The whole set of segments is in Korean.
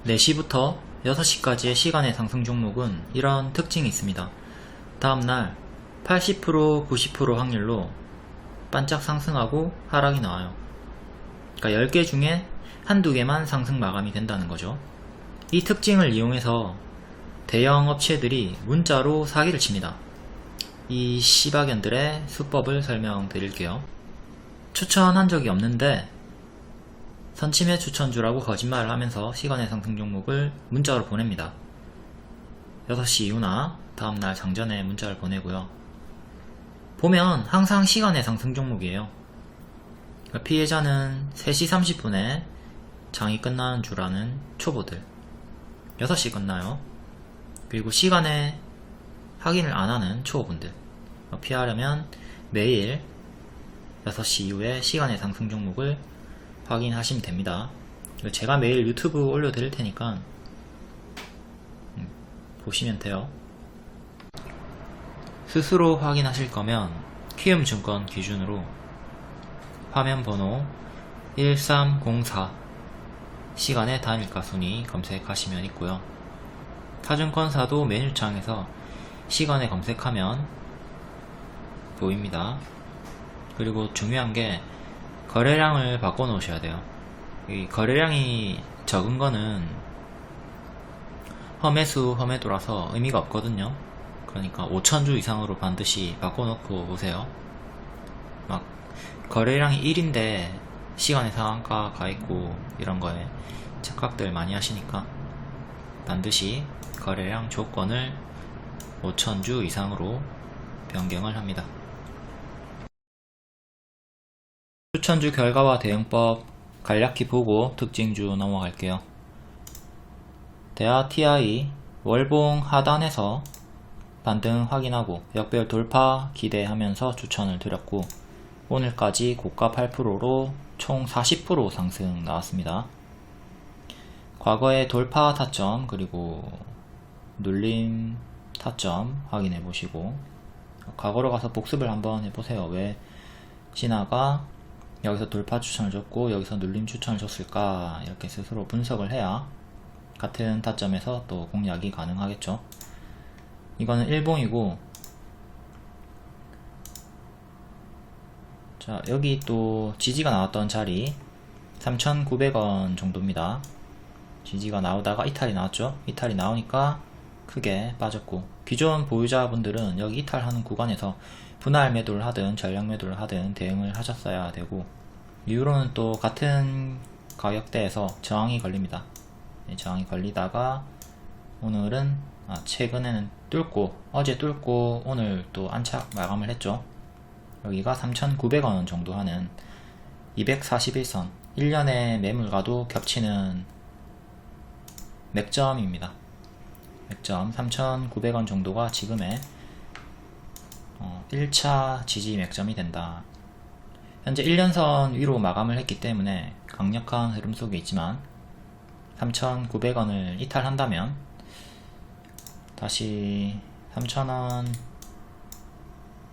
4시부터 6시까지의 시간의 상승 종목은 이런 특징이 있습니다. 다음날 80%, 90% 확률로 반짝 상승하고 하락이 나와요. 그러니까 10개 중에 한두 개만 상승 마감이 된다는 거죠. 이 특징을 이용해서 대형 업체들이 문자로 사기를 칩니다. 이 씨박연들의 수법을 설명드릴게요. 추천한 적이 없는데 선침해 추천주라고 거짓말을 하면서 시간의 상승 종목을 문자로 보냅니다. 6시 이후나 다음날 장전에 문자를 보내고요. 보면 항상 시간의 상승 종목이에요. 그러니까 피해자는 3시 30분에 장이 끝나는 줄 아는 초보들, 6시 끝나요. 그리고 시간에 확인을 안하는 초보분들, 피하려면 매일 6시 이후에 시간의 상승 종목을 확인하시면 됩니다. 제가 매일 유튜브 올려드릴 테니까 보시면 돼요. 스스로 확인하실 거면 키움증권 기준으로 화면 번호 1304 시간의 단일가 순위 검색하시면 있고요. 타증권사도 메뉴창에서 시간에 검색하면 보입니다. 그리고 중요한 게 거래량을 바꿔 놓으셔야 돼요. 이 거래량이 적은 거는 험해수 험해도라서 의미가 없거든요. 그러니까 5,000주 이상으로 반드시 바꿔 놓고 오세요. 막 거래량이 1인데 시간의 상한가 가있고 이런 거에 착각들 많이 하시니까 반드시 거래량 조건을 5,000주 이상으로 변경을 합니다. 추천주 결과와 대응법 간략히 보고 특징주 넘어갈게요. 대하 TI 월봉 하단에서 반등 확인하고 역별 돌파 기대하면서 추천을 드렸고 오늘까지 고가 8%로 총 40% 상승 나왔습니다. 과거의 돌파 타점 그리고 눌림 타점 확인해 보시고 과거로 가서 복습을 한번 해보세요. 왜 신화가 여기서 돌파 추천을 줬고 여기서 눌림 추천을 줬을까, 이렇게 스스로 분석을 해야 같은 타점에서 또 공략이 가능하겠죠. 이거는 일봉이고, 자 여기 또 지지가 나왔던 자리 3,900원 정도입니다. 지지가 나오다가 이탈이 나왔죠. 이탈이 나오니까 크게 빠졌고, 기존 보유자분들은 여기 이탈하는 구간에서 분할 매도를 하든 전량 매도를 하든 대응을 하셨어야 되고, 이후로는 또 같은 가격대에서 저항이 걸립니다. 저항이 걸리다가 오늘은 최근에는 뚫고, 어제 뚫고 오늘 또 안착 마감을 했죠. 여기가 3,900원 정도 하는 241선 1년의 매물과도 겹치는 맥점입니다. 맥점 3,900원 정도가 지금의 1차 지지 맥점이 된다. 현재 1년선 위로 마감을 했기 때문에 강력한 흐름 속에 있지만 3,900원을 이탈한다면 다시 3,000원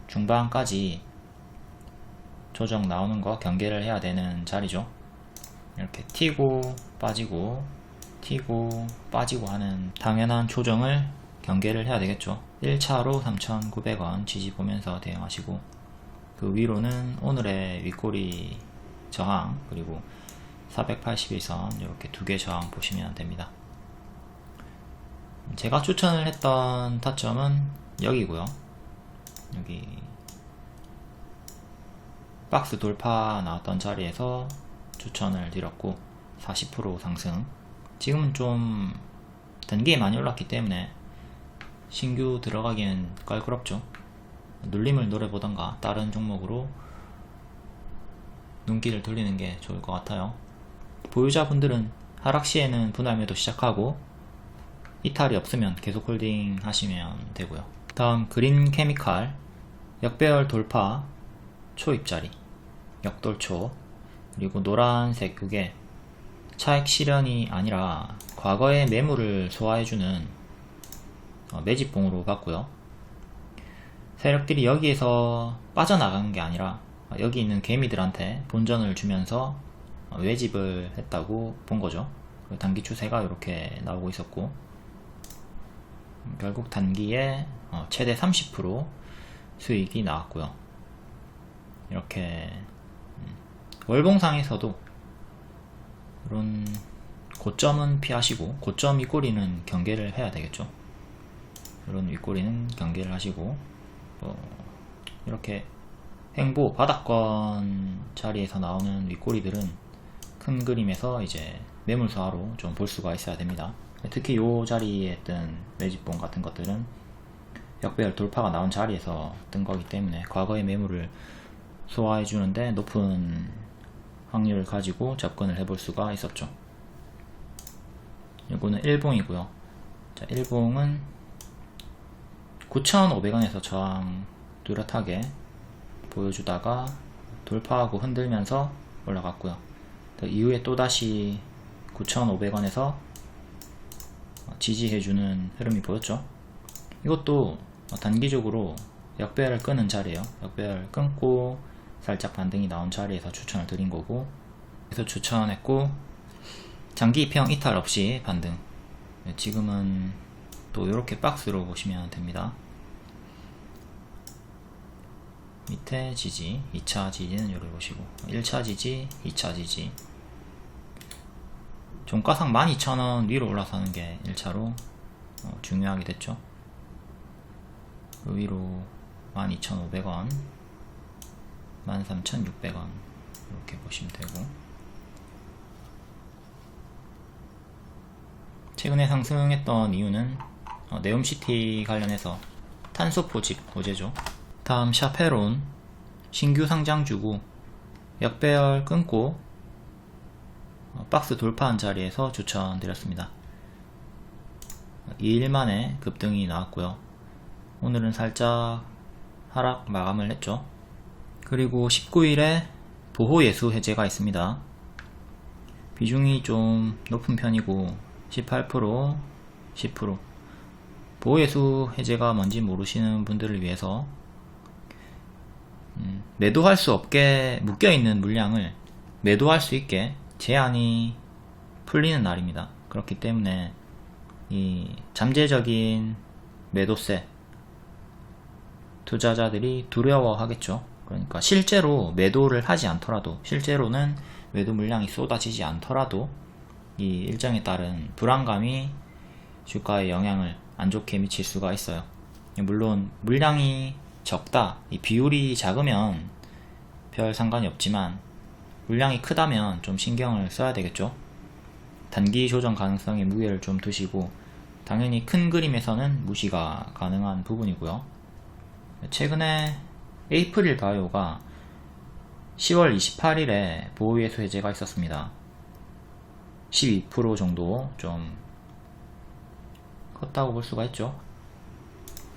중반까지 조정 나오는 거 경계를 해야 되는 자리죠. 이렇게 튀고 빠지고 튀고 빠지고 하는 당연한 조정을 경계를 해야 되겠죠. 1차로 3,900원 지지 보면서 대응하시고, 그 위로는 오늘의 윗꼬리 저항 그리고 481선 이렇게 두 개 저항 보시면 됩니다. 제가 추천을 했던 타점은 여기고요. 여기 박스 돌파 나왔던 자리에서 추천을 드렸고 40% 상승. 지금은 좀 단기에 많이 올랐기 때문에 신규 들어가기엔 껄끄럽죠. 눌림을 노려보던가 다른 종목으로 눈길을 돌리는 게 좋을 것 같아요. 보유자분들은 하락시에는 분할 매도 시작하고 이탈이 없으면 계속 홀딩 하시면 되고요. 다음 그린 케미칼 역배열 돌파 초입자리 역돌초, 그리고 노란색 그게 차익 실현이 아니라 과거의 매물을 소화해주는 매집봉으로 봤고요. 세력들이 여기에서 빠져나간 게 아니라 여기 있는 개미들한테 본전을 주면서 외집을 했다고 본 거죠. 단기 추세가 이렇게 나오고 있었고, 결국 단기에 최대 30% 수익이 나왔고요. 이렇게 월봉상에서도 이런 고점은 피하시고, 고점 윗꼬리는 경계를 해야 되겠죠. 이런 윗꼬리는 경계를 하시고, 이렇게 횡보 바닥권 자리에서 나오는 윗꼬리들은 큰 그림에서 이제 매물소화로 좀 볼 수가 있어야 됩니다. 특히 이 자리에 뜬 매집봉 같은 것들은 역배열 돌파가 나온 자리에서 뜬 거기 때문에 과거의 매물을 소화해 주는데 높은 확률을 가지고 접근을 해볼 수가 있었죠. 이거는 1봉이고요. 자, 1봉은 9,500원에서 저항 뚜렷하게 보여주다가 돌파하고 흔들면서 올라갔고요. 이후에 또다시 9,500원에서 지지해주는 흐름이 보였죠. 이것도 단기적으로 역배열을 끄는 자리에요. 역배열 끊고 살짝 반등이 나온 자리에서 추천을 드린 거고, 그래서 추천했고 장기 입형 이탈 없이 반등. 지금은 또 이렇게 박스로 보시면 됩니다. 밑에 지지, 2차 지지는 요를 보시고, 1차 지지, 2차 지지. 종가상 12,000원 위로 올라서는 게 1차로 중요하게 됐죠. 그 위로 12,500원, 13,600원 이렇게 보시면 되고, 최근에 상승했던 이유는 네옴시티 관련해서 탄소 포집 호재죠. 다음 샤페론 신규 상장주고 역배열 끊고 박스 돌파한 자리에서 추천드렸습니다. 2일 만에 급등이 나왔고요. 오늘은 살짝 하락 마감을 했죠. 그리고 19일에 보호예수 해제가 있습니다. 비중이 좀 높은 편이고 18%, 10%. 보호예수 해제가 뭔지 모르시는 분들을 위해서 매도할 수 없게 묶여있는 물량을 매도할 수 있게 제한이 풀리는 날입니다. 그렇기 때문에 이 잠재적인 매도세 투자자들이 두려워하겠죠. 그러니까 실제로 매도를 하지 않더라도, 실제로는 매도 물량이 쏟아지지 않더라도 이 일정에 따른 불안감이 주가에 영향을 안 좋게 미칠 수가 있어요. 물론 물량이 적다, 이 비율이 작으면 별 상관이 없지만 물량이 크다면 좀 신경을 써야 되겠죠. 단기 조정 가능성에 무게를 좀 두시고, 당연히 큰 그림에서는 무시가 가능한 부분이고요. 최근에 에이프릴 바이오가 10월 28일에 보호예수 해제가 있었습니다. 12% 정도 좀 컸다고 볼 수가 있죠.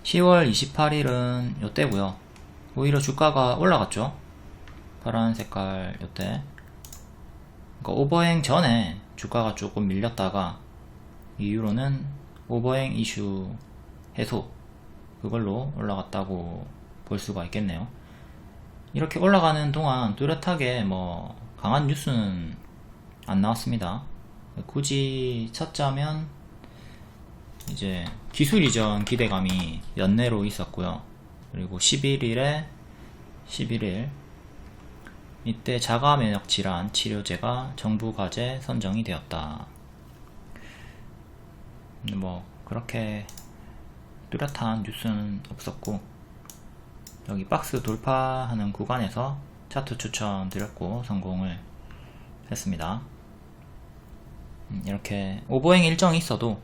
10월 28일은 요때고요. 오히려 주가가 올라갔죠. 파란 색깔 요때. 그러니까 오버행 전에 주가가 조금 밀렸다가 이후로는 오버행 이슈 해소, 그걸로 올라갔다고 볼 수가 있겠네요. 이렇게 올라가는 동안 뚜렷하게 뭐 강한 뉴스는 안 나왔습니다. 굳이 찾자면 이제 기술 이전 기대감이 연내로 있었고요. 그리고 11일 이때 자가 면역 질환 치료제가 정부 과제 선정이 되었다. 뭐 그렇게 뚜렷한 뉴스는 없었고, 여기 박스 돌파하는 구간에서 차트 추천 드렸고 성공을 했습니다. 이렇게 오버행 일정이 있어도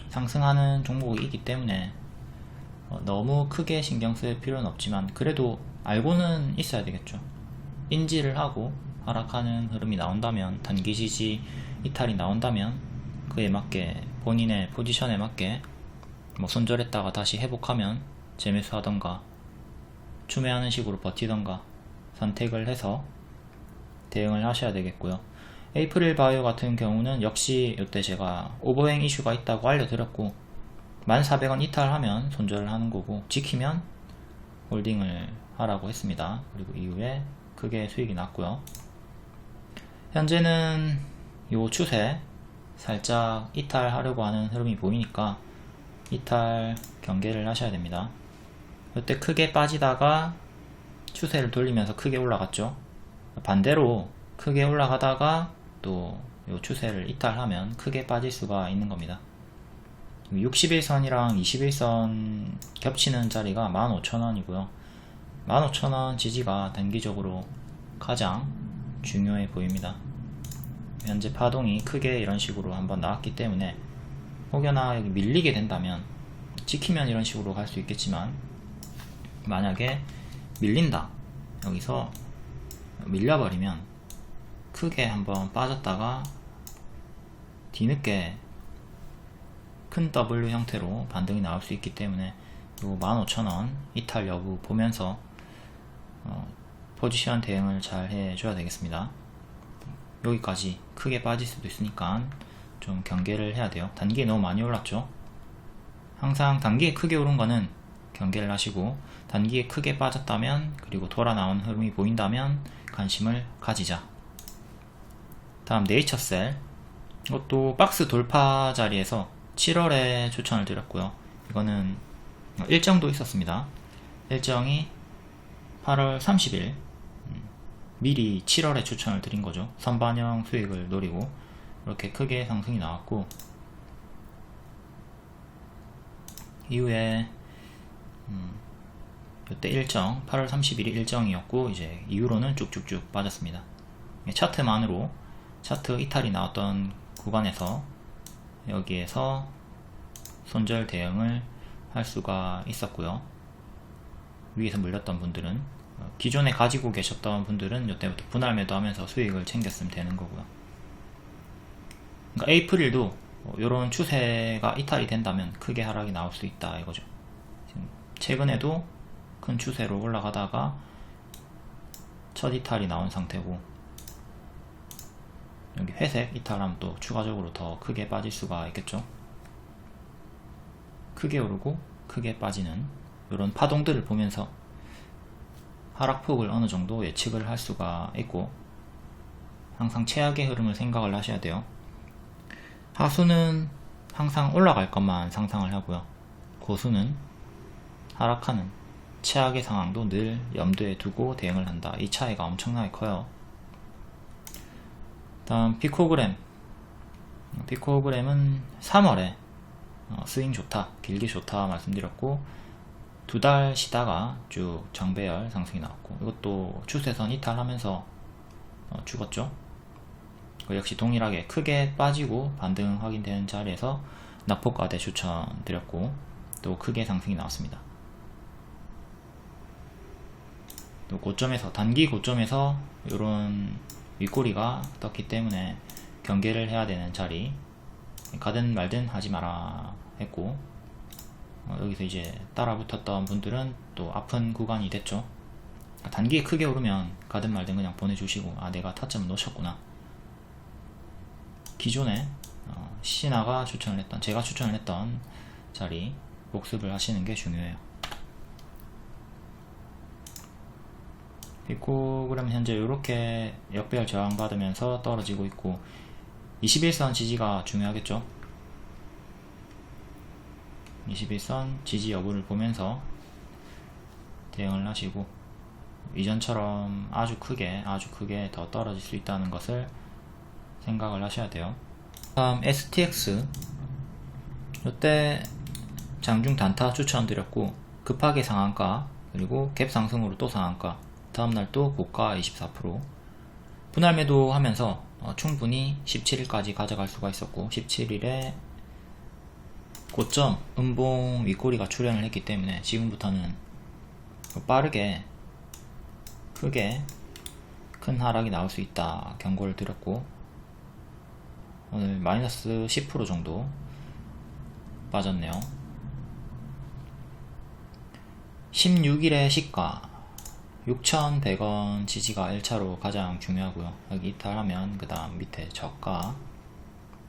상승하는 종목이기 때문에 너무 크게 신경 쓸 필요는 없지만, 그래도 알고는 있어야 되겠죠. 인지를 하고 하락하는 흐름이 나온다면, 단기 지지 이탈이 나온다면 그에 맞게 본인의 포지션에 맞게 뭐 손절했다가 다시 회복하면 재매수 하던가 추매하는 식으로 버티던가 선택을 해서 대응을 하셔야 되겠고요. 에이프릴 바이오 같은 경우는 역시 이때 제가 오버행 이슈가 있다고 알려드렸고, 1400원 이탈하면 손절을 하는 거고, 지키면 홀딩을 하라고 했습니다. 그리고 이후에 크게 수익이 났고요. 현재는 요 추세 살짝 이탈하려고 하는 흐름이 보이니까 이탈 경계를 하셔야 됩니다. 이때 크게 빠지다가 추세를 돌리면서 크게 올라갔죠. 반대로 크게 올라가다가 또 요 추세를 이탈하면 크게 빠질 수가 있는 겁니다. 61선이랑 21선 겹치는 자리가 15,000원이고요 15,000원 지지가 단기적으로 가장 중요해 보입니다. 현재 파동이 크게 이런 식으로 한번 나왔기 때문에 혹여나 여기 밀리게 된다면, 지키면 이런 식으로 갈 수 있겠지만 만약에 밀린다, 여기서 밀려버리면 크게 한번 빠졌다가 뒤늦게 큰 W 형태로 반등이 나올 수 있기 때문에 요 15,000원 이탈 여부 보면서 포지션 대응을 잘 해줘야 되겠습니다. 여기까지 크게 빠질 수도 있으니까 좀 경계를 해야 돼요. 단기에 너무 많이 올랐죠. 항상 단기에 크게 오른 거는 경계를 하시고, 단기에 크게 빠졌다면 그리고 돌아 나온 흐름이 보인다면 관심을 가지자. 다음 네이처셀, 이것도 박스 돌파 자리에서 7월에 추천을 드렸고요. 이거는 일정도 있었습니다. 일정이 8월 30일, 미리 7월에 추천을 드린 거죠. 선반영 수익을 노리고 이렇게 크게 상승이 나왔고, 이후에 이때 일정 8월 30일이 일정이었고, 이제 이후로는 쭉쭉쭉 빠졌습니다. 차트만으로 차트 이탈이 나왔던 구간에서 여기에서 손절 대응을 할 수가 있었고요. 위에서 물렸던 분들은, 기존에 가지고 계셨던 분들은 이때부터 분할 매도하면서 수익을 챙겼으면 되는 거고요. 그러니까 에이프릴도 이런 추세가 이탈이 된다면 크게 하락이 나올 수 있다 이거죠. 지금 최근에도 큰 추세로 올라가다가 첫 이탈이 나온 상태고, 여기 회색 이탈하면 또 추가적으로 더 크게 빠질 수가 있겠죠. 크게 오르고 크게 빠지는 이런 파동들을 보면서 하락폭을 어느 정도 예측을 할 수가 있고, 항상 최악의 흐름을 생각을 하셔야 돼요. 하수는 항상 올라갈 것만 상상을 하고요, 고수는 하락하는 최악의 상황도 늘 염두에 두고 대응을 한다. 이 차이가 엄청나게 커요. 다음 피코그램은 3월에 스윙 좋다, 길게 좋다 말씀드렸고, 2달 쉬다가 쭉 정배열 상승이 나왔고, 이것도 추세선 이탈하면서 죽었죠. 역시 동일하게 크게 빠지고 반등 확인되는 자리에서 낙폭과대 추천 드렸고, 또 크게 상승이 나왔습니다. 또 고점에서, 단기 고점에서 이런 윗꼬리가 떴기 때문에 경계를 해야 되는 자리, 가든 말든 하지 마라 했고, 여기서 이제 따라 붙었던 분들은 또 아픈 구간이 됐죠. 단기에 크게 오르면 가든 말든 그냥 보내주시고, 아 내가 타점을 놓쳤구나, 기존에 신하가 추천을 했던, 제가 추천을 했던 자리 복습을 하시는 게 중요해요. 피코그램은 현재 이렇게 역배열 저항 받으면서 떨어지고 있고, 21선 지지가 중요하겠죠. 21선 지지 여부를 보면서 대응을 하시고, 이전처럼 아주 크게 더 떨어질 수 있다는 것을 생각을 하셔야 돼요. 다음 STX, 이때 장중 단타 추천드렸고, 급하게 상한가, 그리고 갭 상승으로 또 상한가, 다음날 또 고가 24%, 분할 매도 하면서 충분히 17일까지 가져갈 수가 있었고, 17일에 고점 음봉 윗꼬리가 출현을 했기 때문에 지금부터는 빠르게 크게 큰 하락이 나올 수 있다 경고를 드렸고, 오늘 마이너스 10% 정도 빠졌네요. 16일의 시가 6,100원 지지가 1차로 가장 중요하고요. 여기 이탈하면 그 다음 밑에 저가,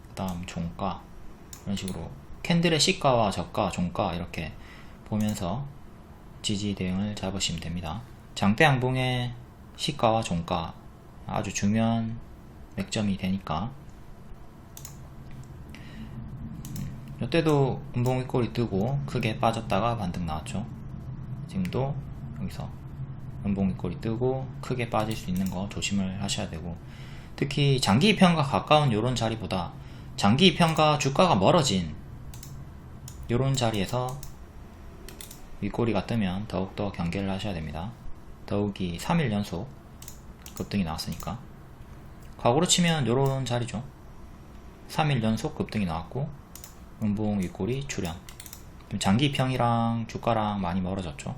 그 다음 종가, 이런 식으로 캔들의 시가와 저가, 종가 이렇게 보면서 지지 대응을 잡으시면 됩니다. 장대 양봉의 시가와 종가 아주 중요한 맥점이 되니까 이때도 음봉 윗골이 뜨고 크게 빠졌다가 반등 나왔죠. 지금도 여기서 음봉 윗골이 뜨고 크게 빠질 수 있는 거 조심을 하셔야 되고, 특히 장기 이평과 가까운 요런 자리보다 장기 이평과 주가가 멀어진 요런 자리에서 윗꼬리가 뜨면 더욱더 경계를 하셔야 됩니다. 더욱이 3일 연속 급등이 나왔으니까. 과거로 치면 요런 자리죠. 3일 연속 급등이 나왔고 음봉 윗꼬리 출현. 장기 이평이랑 주가랑 많이 멀어졌죠.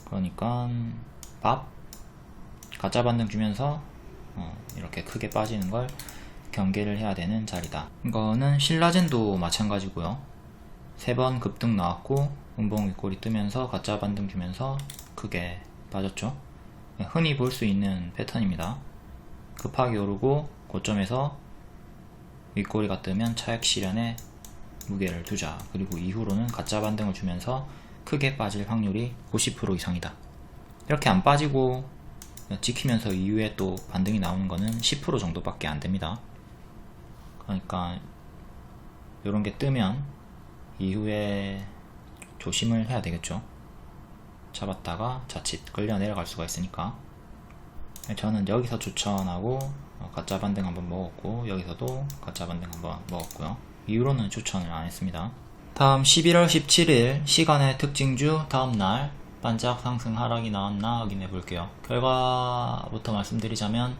그러니까 가짜 반등 주면서 이렇게 크게 빠지는 걸 경계를 해야 되는 자리다. 이거는 신라젠도 마찬가지고요. 3번 급등 나왔고 음봉 윗골이 뜨면서 가짜 반등 주면서 크게 빠졌죠. 흔히 볼 수 있는 패턴입니다. 급하게 오르고 고점에서 윗꼬리가 뜨면 차익 실현에 무게를 두자. 그리고 이후로는 가짜 반등을 주면서 크게 빠질 확률이 50% 이상이다. 이렇게 안 빠지고 지키면서 이후에 또 반등이 나오는 거는 10% 정도밖에 안 됩니다. 그러니까 이런 게 뜨면 이후에 조심을 해야 되겠죠. 잡았다가 자칫 끌려 내려갈 수가 있으니까. 저는 여기서 추천하고 가짜 반등 한번 먹었고, 여기서도 가짜 반등 한번 먹었고요. 이후로는 추천을 안 했습니다. 다음 11월 17일 시간의 특징주 다음날 반짝 상승 하락이 나왔나 확인해 볼게요. 결과부터 말씀드리자면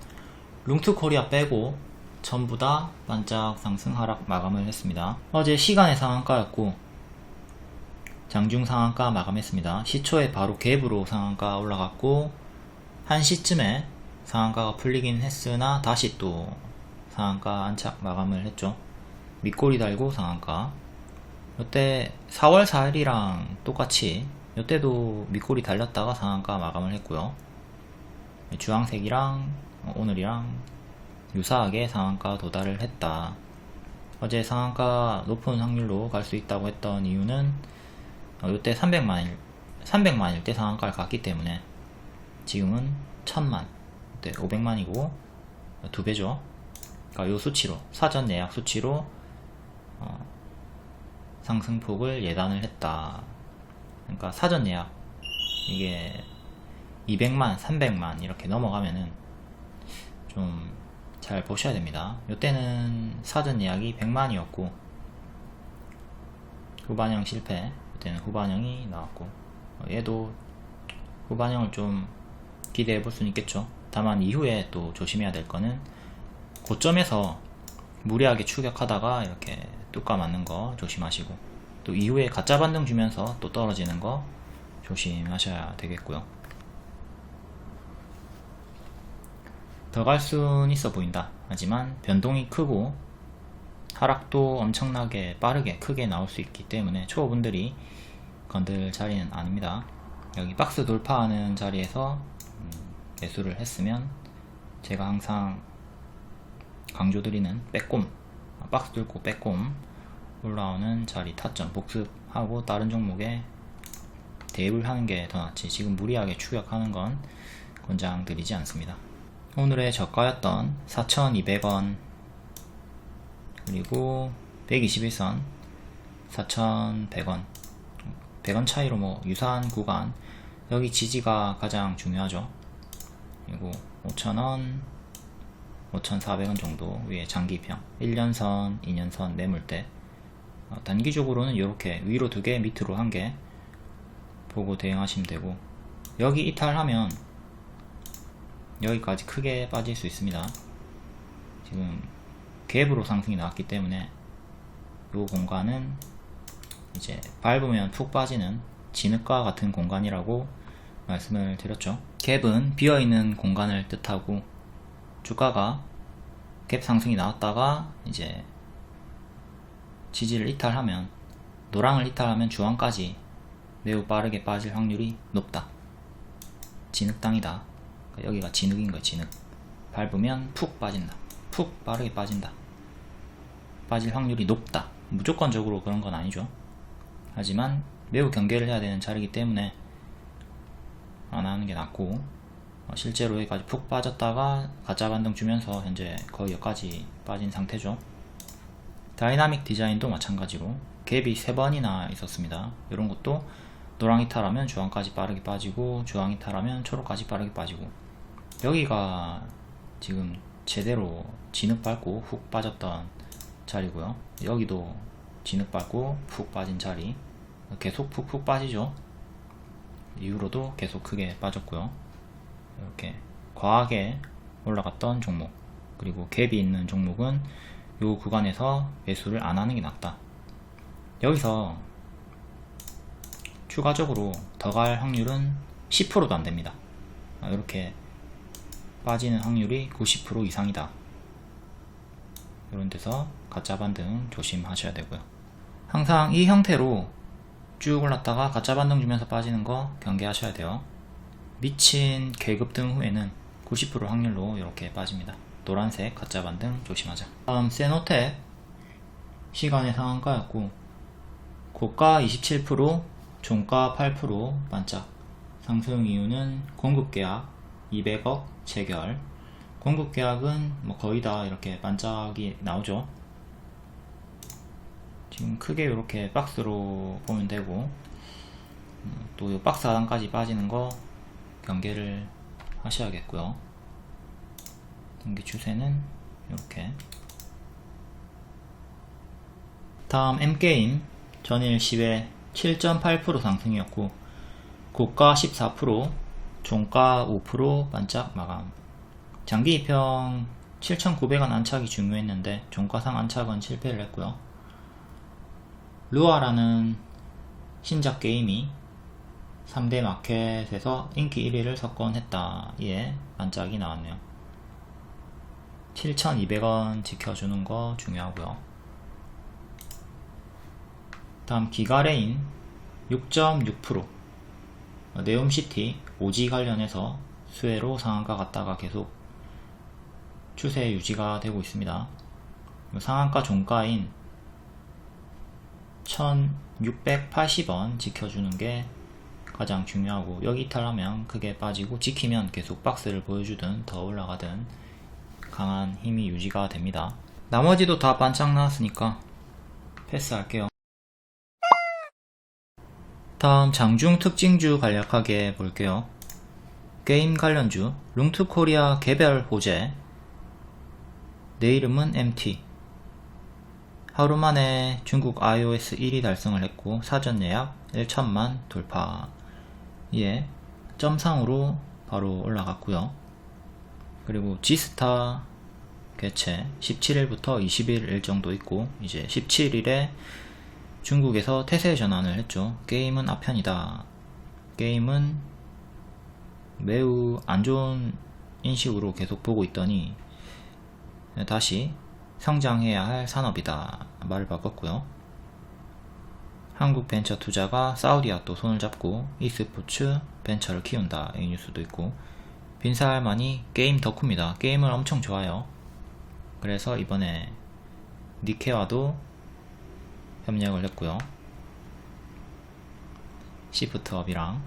룽투코리아 빼고 전부 다 반짝 상승 하락 마감을 했습니다. 어제 시간의 상한가였고 장중 상한가 마감했습니다. 시초에 바로 갭으로 상한가 올라갔고 1시쯤에 상한가가 풀리긴 했으나 다시 또 상한가 안착 마감을 했죠. 밑꼬리 달고 상한가. 이때 4월 4일이랑 똑같이 이때도 밑꼬리 달렸다가 상한가 마감을 했고요. 주황색이랑 오늘이랑 유사하게 상한가 도달을 했다. 어제 상한가 높은 확률로 갈 수 있다고 했던 이유는 이때 300만일 때 상한가를 갔기 때문에 지금은 1000만, 이때 500만이고 2배죠. 그러니까 요 수치로, 사전 예약 수치로 상승폭을 예단을 했다. 그러니까 사전 예약 이게 200만, 300만 이렇게 넘어가면은 좀 잘 보셔야 됩니다. 이때는 사전 예약이 100만이었고 후반형 실패, 이때는 후반형이 나왔고 얘도 후반형을 좀 기대해 볼 수는 있겠죠. 다만 이후에 또 조심해야 될 거는 고점에서 무리하게 추격하다가 이렇게 뚜까 맞는 거 조심하시고, 또 이후에 가짜 반등 주면서 또 떨어지는 거 조심하셔야 되겠고요. 더 갈 수는 있어 보인다. 하지만 변동이 크고 하락도 엄청나게 빠르게 크게 나올 수 있기 때문에 초보분들이 건들 자리는 아닙니다. 여기 박스 돌파하는 자리에서 매수를 했으면 제가 항상 강조드리는 빼꼼, 박스 뚫고 빼꼼 올라오는 자리 타점 복습하고 다른 종목에 대입을 하는 게 더 낫지, 지금 무리하게 추격하는 건 권장드리지 않습니다. 오늘의 저가였던 4,200원 그리고 121선 4,100원 100원 차이로 뭐 유사한 구간, 여기 지지가 가장 중요하죠. 그리고 5,000원 5,400원 정도 위에 장기평 1년선 2년선 매물대, 단기적으로는 이렇게 위로 2개 밑으로 1개 보고 대응하시면 되고, 여기 이탈하면 여기까지 크게 빠질 수 있습니다. 지금 갭으로 상승이 나왔기 때문에 이 공간은 이제 밟으면 푹 빠지는 진흙과 같은 공간이라고 말씀을 드렸죠. 갭은 비어있는 공간을 뜻하고, 주가가 갭 상승이 나왔다가 이제 지지를 이탈하면, 노랑을 이탈하면 주황까지 매우 빠르게 빠질 확률이 높다. 진흙땅이다. 여기가 진흙인 거예요. 진흙. 밟으면 푹 빠진다. 푹 빠르게 빠진다. 빠질 확률이 높다. 무조건적으로 그런 건 아니죠. 하지만 매우 경계를 해야 되는 자리이기 때문에 안 하는 게 낫고, 실제로 여기까지 푹 빠졌다가 가짜 반등 주면서 현재 거의 여기까지 빠진 상태죠. 다이나믹 디자인도 마찬가지로 갭이 3번이나 있었습니다. 이런 것도 노랑 이탈하면 주황까지 빠르게 빠지고 주황 이탈하면 초록까지 빠르게 빠지고, 여기가 지금 제대로 진흙 밟고 훅 빠졌던 자리고요. 여기도 진흙 밟고 푹 빠진 자리, 계속 푹푹 빠지죠. 이후로도 계속 크게 빠졌고요. 이렇게 과하게 올라갔던 종목, 그리고 갭이 있는 종목은 이 구간에서 매수를 안 하는 게 낫다. 여기서 추가적으로 더 갈 확률은 10%도 안 됩니다. 이렇게 빠지는 확률이 90% 이상이다. 이런 데서 가짜 반등 조심하셔야 되고요. 항상 이 형태로 쭉 올랐다가 가짜 반등 주면서 빠지는 거 경계하셔야 돼요. 미친 계급등 후에는 90% 확률로 이렇게 빠집니다. 노란색 가짜 반등 조심하자. 다음 세노텍 시간의 상한가였고, 고가 27%, 종가 8% 반짝. 상승 이유는 공급계약 200억 체결. 공급계약은 뭐 거의 다 이렇게 반짝이 나오죠. 지금 크게 이렇게 박스로 보면 되고, 또 이 박스 하단까지 빠지는 거 경계를 하셔야겠고요. 단기 추세는 이렇게. 다음 M게임 전일 10회 7.8% 상승이었고, 고가 14%, 종가 5% 반짝 마감. 장기 이평 7,900원 안착이 중요했는데 종가상 안착은 실패를 했고요. 루아라는 신작 게임이 3대 마켓에서 인기 1위를 석권했다. 예, 반짝이 나왔네요. 7,200원 지켜주는 거 중요하고요. 다음 기가레인 6.6%, 네옴시티 오지 관련해서 수혜로 상한가 갔다가 계속 추세 유지가 되고 있습니다. 상한가 종가인 1680원 지켜주는 게 가장 중요하고, 여기 이탈하면 크게 빠지고 지키면 계속 박스를 보여주든 더 올라가든 강한 힘이 유지가 됩니다. 나머지도 다 반짝 나왔으니까 패스할게요. 다음 장중 특징주 간략하게 볼게요. 게임 관련주 룽투코리아 개별 호재, 내 이름은 MT. 하루 만에 중국 iOS 1위 달성을 했고 사전 예약 1천만 돌파. 예, 점상으로 바로 올라갔고요. 그리고 지스타 개최 17일부터 20일 일정도 있고, 이제 17일에 중국에서 태세 전환을 했죠. 게임은 아편이다. 게임은 매우 안 좋은 인식으로 계속 보고 있더니 다시 성장해야 할 산업이다 말을 바꿨고요. 한국 벤처 투자가 사우디와 또 손을 잡고 e스포츠 벤처를 키운다, 이 뉴스도 있고, 빈살만이 게임 덕후입니다. 게임을 엄청 좋아해요. 그래서 이번에 니케와도 협력을 했고요. 시프트업이랑.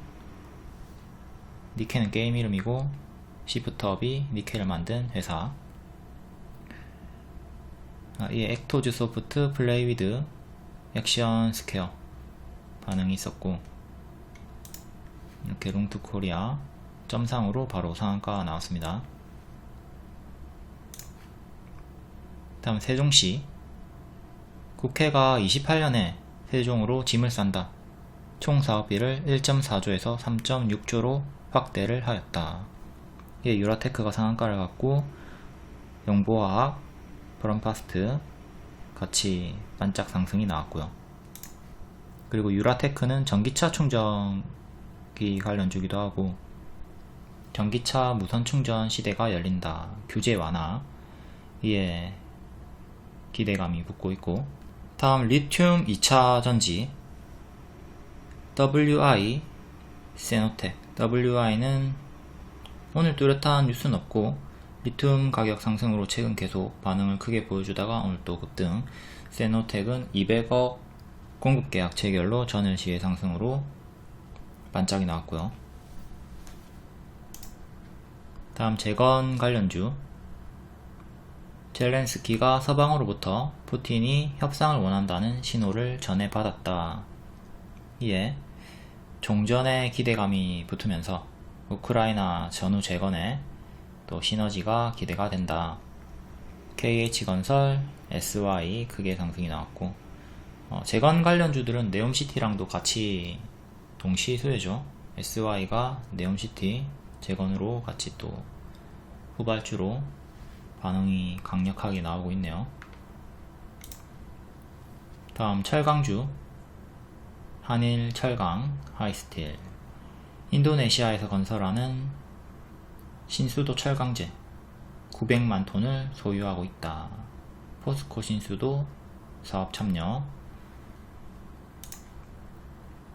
니케는 게임 이름이고 시프트업이 니케를 만든 회사. 이 액토즈 소프트 플레이 위드 액션 스퀘어 반응이 있었고, 이렇게 룽투코리아 점상으로 바로 상한가 나왔습니다. 다음 세종시 국회가 28년에 세종으로 짐을 싼다. 총 사업비를 1.4조에서 3.6조로 확대를 하였다. 이게 유라테크가 상한가를 갖고 영보화학, 브럼파스트 같이 반짝 상승이 나왔고요. 그리고 유라테크는 전기차 충전기 관련주기도 하고, 전기차 무선 충전 시대가 열린다. 규제 완화. 이에 기대감이 붙고 있고, 다음 리튬 2차 전지 WI 세노텍. WI는 오늘 뚜렷한 뉴스는 없고 리튬 가격 상승으로 최근 계속 반응을 크게 보여주다가 오늘 또 급등. 세노텍은 200억 공급계약 체결로 전일 시의 상승으로 반짝이 나왔고요. 다음 재건 관련주 젤렌스키가 서방으로부터 푸틴이 협상을 원한다는 신호를 전해받았다. 이에 종전의 기대감이 붙으면서 우크라이나 전후 재건에 또 시너지가 기대가 된다. KH건설, SY 크게 상승이 나왔고, 재건 관련주들은 네옴시티랑도 같이 동시 수혜죠. SY가 네옴시티 재건으로 같이 또 후발주로 반응이 강력하게 나오고 있네요. 다음 철강주, 한일 철강, 하이스틸. 인도네시아에서 건설하는 신수도 철강제 900만 톤을 소유하고 있다. 포스코 신수도 사업 참여.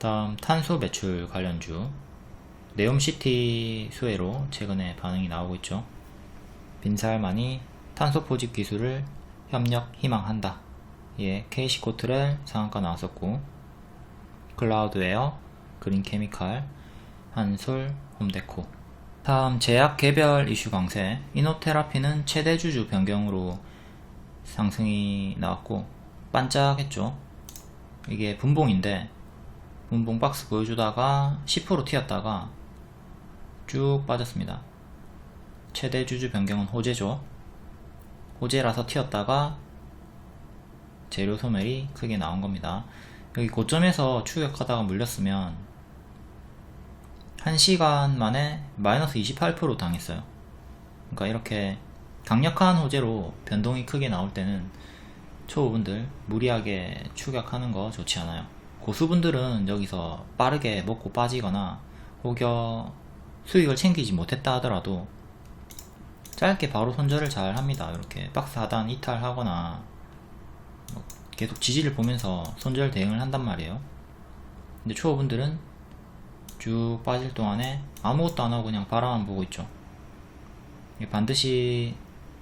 다음 탄소 배출 관련주, 네옴시티 수혜로 최근에 반응이 나오고 있죠. 빈살만이 탄소 포집 기술을 협력 희망한다. 예, KC코트렐 상한가 나왔었고, 클라우드웨어, 그린케미칼, 한솔, 홈데코. 다음 제약 개별 이슈 강세. 이노테라피는 최대 주주 변경으로 상승이 나왔고 반짝했죠. 이게 분봉인데 분봉 박스 보여주다가 10% 튀었다가 쭉 빠졌습니다. 최대 주주 변경은 호재죠. 호재라서 튀었다가 재료 소멸이 크게 나온 겁니다. 여기 고점에서 추격하다가 물렸으면 1시간 만에 마이너스 28% 당했어요. 그러니까 이렇게 강력한 호재로 변동이 크게 나올 때는 초보분들 무리하게 추격하는 거 좋지 않아요. 고수분들은 여기서 빠르게 먹고 빠지거나 혹여 수익을 챙기지 못했다 하더라도 짧게 바로 손절을 잘 합니다. 이렇게 박스 하단 이탈하거나 계속 지지를 보면서 손절 대응을 한단 말이에요. 근데 초보분들은 쭉 빠질 동안에 아무것도 안 하고 그냥 바라만 보고 있죠. 반드시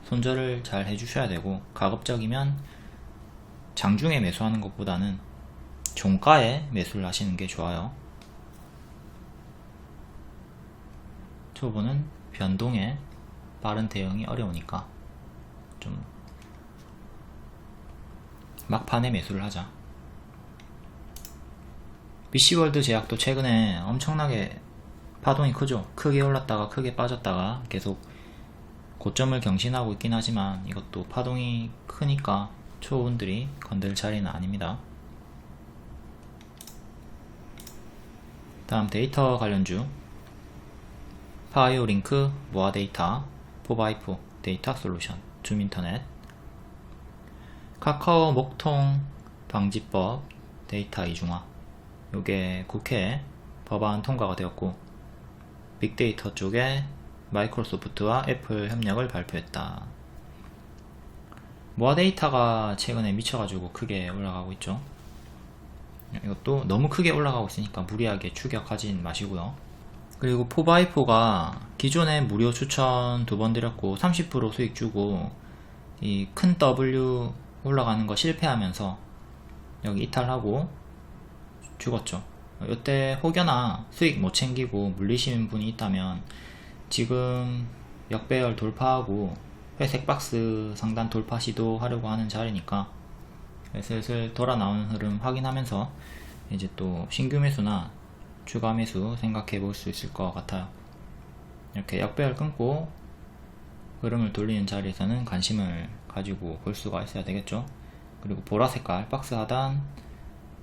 손절을 잘 해주셔야 되고, 가급적이면 장중에 매수하는 것보다는 종가에 매수를 하시는 게 좋아요. 초보는 변동에 빠른 대응이 어려우니까 좀 막판에 매수를 하자. BC월드 제약도 최근에 엄청나게 파동이 크죠. 크게 올랐다가 크게 빠졌다가 계속 고점을 경신하고 있긴 하지만 이것도 파동이 크니까 초보분들이 건들 자리는 아닙니다. 다음 데이터 관련주, 파이오링크, 모아데이터, 포바이프 데이터 솔루션, 줌인터넷. 카카오 목통 방지법 데이터 이중화, 요게 국회에 법안 통과가 되었고, 빅데이터 쪽에 마이크로소프트와 애플 협력을 발표했다. 모아데이터가 최근에 미쳐가지고 크게 올라가고 있죠. 이것도 너무 크게 올라가고 있으니까 무리하게 추격하진 마시고요. 그리고 포바이포가 기존에 무료 추천 2번 드렸고 30% 수익 주고 이 큰 W 올라가는 거 실패하면서 여기 이탈하고 죽었죠. 이때 혹여나 수익 못 챙기고 물리시는 분이 있다면 지금 역배열 돌파하고 회색 박스 상단 돌파 시도하려고 하는 자리니까 슬슬 돌아 나오는 흐름 확인하면서 이제 또 신규 매수나 추가 매수 생각해 볼 수 있을 것 같아요. 이렇게 역배열 끊고 흐름을 돌리는 자리에서는 관심을 가지고 볼 수가 있어야 되겠죠. 그리고 보라색깔 박스 하단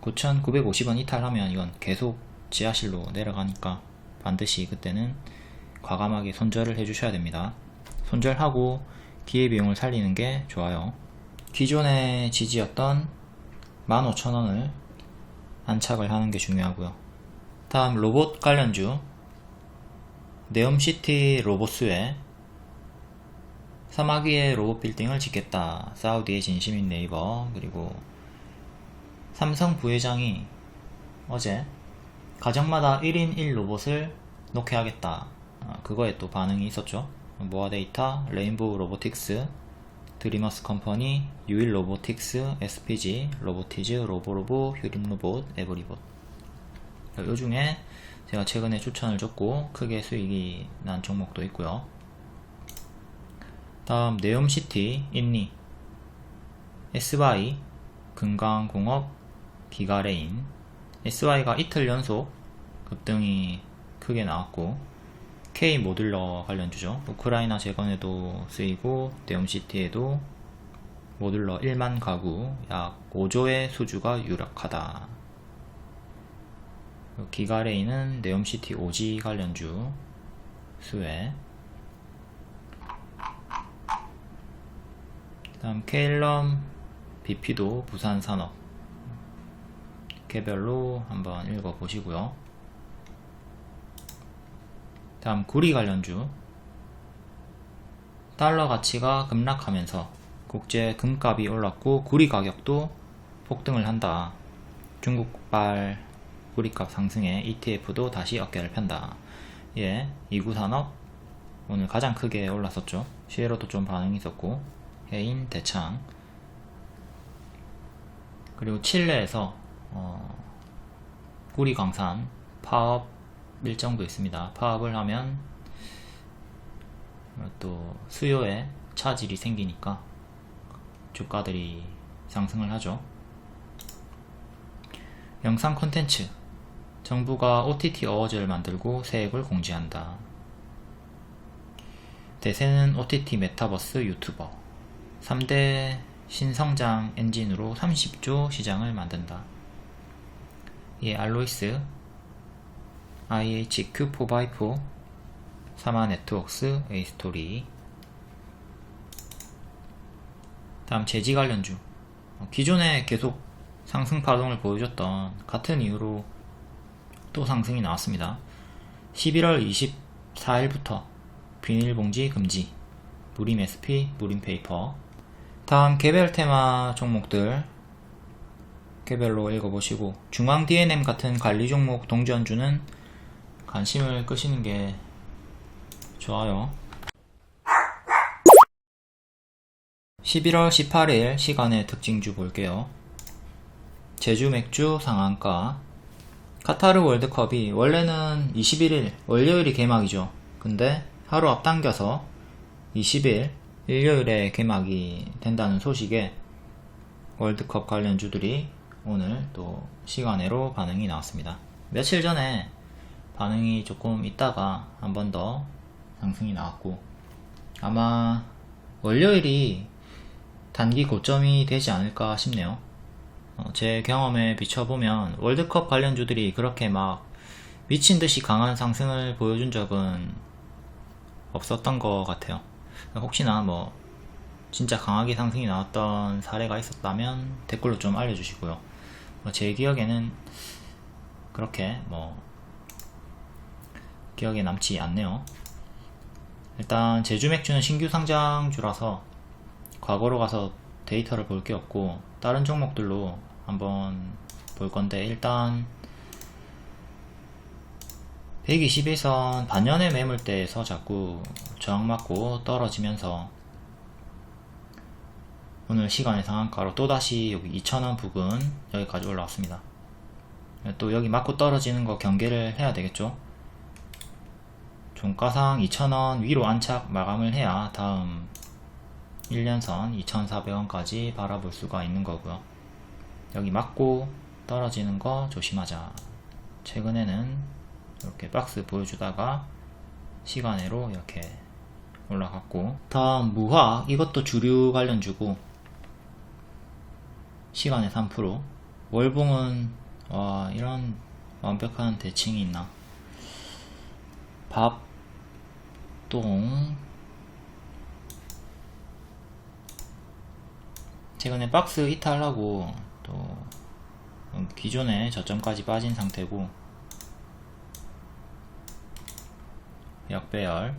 9,950원 이탈하면 이건 계속 지하실로 내려가니까 반드시 그때는 과감하게 손절을 해주셔야 됩니다. 손절하고 기회비용을 살리는 게 좋아요. 기존의 지지였던 15,000원을 안착을 하는 게 중요하고요. 다음 로봇 관련주, 네옴시티 로봇수에 사마귀의 로봇 빌딩을 짓겠다. 사우디의 진심인 네이버. 그리고 삼성 부회장이 어제 가정마다 1인 1로봇을 놓게 하겠다. 그거에 또 반응이 있었죠. 모아데이터, 레인보우 로보틱스, 드리머스 컴퍼니, 유일 로보틱스, SPG, 로보티즈, 로보로보, 휴림로봇, 에브리봇. 요 중에 제가 최근에 추천을 줬고 크게 수익이 난 종목도 있고요. 다음 네옴시티, 인리, SY, 금강공업, 기가레인. SY가 이틀 연속 급등이 크게 나왔고, K 모듈러 관련주죠. 우크라이나 재건에도 쓰이고 네옴시티에도 모듈러 1만 가구 약 5조의 수주가 유력하다. 기가레인은 네옴시티 오지 관련주 수혜. 다음 케일럼, BP도 부산산업 개별로 한번 읽어보시고요. 다음 구리 관련주. 달러 가치가 급락하면서 국제 금값이 올랐고 구리 가격도 폭등을 한다. 중국발 구리값 상승에 ETF도 다시 어깨를 편다. 예, 이구산업 오늘 가장 크게 올랐었죠. 시에로도 좀 반응이 있었고, 해인, 대창. 그리고 칠레에서 구리광산 파업 일정도 있습니다. 파업을 하면 또 수요에 차질이 생기니까 주가들이 상승을 하죠. 영상 콘텐츠. 정부가 OTT 어워즈를 만들고 세액을 공지한다. 대세는 OTT 메타버스 유튜버. 3대 신성장 엔진으로 30조 시장을 만든다. 예, 알로이스, IHQ 4x4, 사마 네트웍스, A스토리. 다음 재지 관련주. 기존에 계속 상승 파동을 보여줬던 같은 이유로 또 상승이 나왔습니다. 11월 24일부터 비닐봉지 금지, 무림 SP, 무림 페이퍼. 다음 개별 테마 종목들 개별로 읽어보시고, 중앙 DNM 같은 관리 종목 동전주는 관심을 끄시는 게 좋아요. 11월 18일 시간의 특징주 볼게요. 제주 맥주 상한가. 카타르 월드컵이 원래는 21일 월요일이 개막이죠. 근데 하루 앞당겨서 20일 일요일에 개막이 된다는 소식에 월드컵 관련주들이 오늘 또 시간외로 반응이 나왔습니다. 며칠 전에 반응이 조금 있다가 한 번 더 상승이 나왔고, 아마 월요일이 단기 고점이 되지 않을까 싶네요. 제 경험에 비춰보면 월드컵 관련주들이 그렇게 막 미친듯이 강한 상승을 보여준 적은 없었던 것 같아요. 혹시나 뭐 진짜 강하게 상승이 나왔던 사례가 있었다면 댓글로 좀 알려주시고요. 제 기억에는 그렇게 기억에 남지 않네요. 일단 제주 맥주는 신규 상장주라서 과거로 가서 데이터를 볼 게 없고 다른 종목들로 한번 볼 건데, 일단 121선 반년의 매물대에서 자꾸 저항맞고 떨어지면서 오늘 시간의 상한가로 또다시 여기 2,000원 부근 여기까지 올라왔습니다. 또 여기 맞고 떨어지는 거 경계를 해야 되겠죠. 종가상 2,000원 위로 안착 마감을 해야 다음 1년선 2,400원까지 바라볼 수가 있는 거고요. 여기 맞고 떨어지는 거 조심하자. 최근에는 이렇게 박스 보여주다가 시간외로 이렇게 올라갔고, 다음 무화. 이것도 주류 관련주고 시간에 3%. 월봉은 와, 이런 완벽한 대칭이 있나. 밥동. 최근에 박스 이탈하고 또 기존에 저점까지 빠진 상태고, 역배열.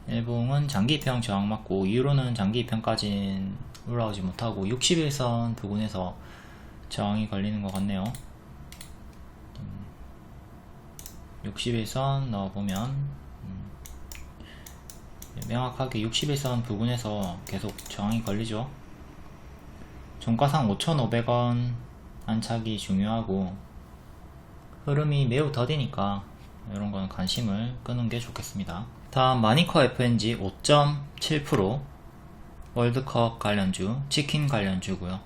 일봉은 장기평 저항 맞고 이후로는 장기평까진 올라오지 못하고 61선 부근에서 저항이 걸리는 것 같네요. 61선 넣어보면 명확하게 61선 부근에서 계속 저항이 걸리죠. 종가상 5,500원 안착이 중요하고, 흐름이 매우 더디니까 이런 거는 관심을 끄는 게 좋겠습니다. 다음 마니커 FNG 5.7% 월드컵 관련주, 치킨 관련주고요.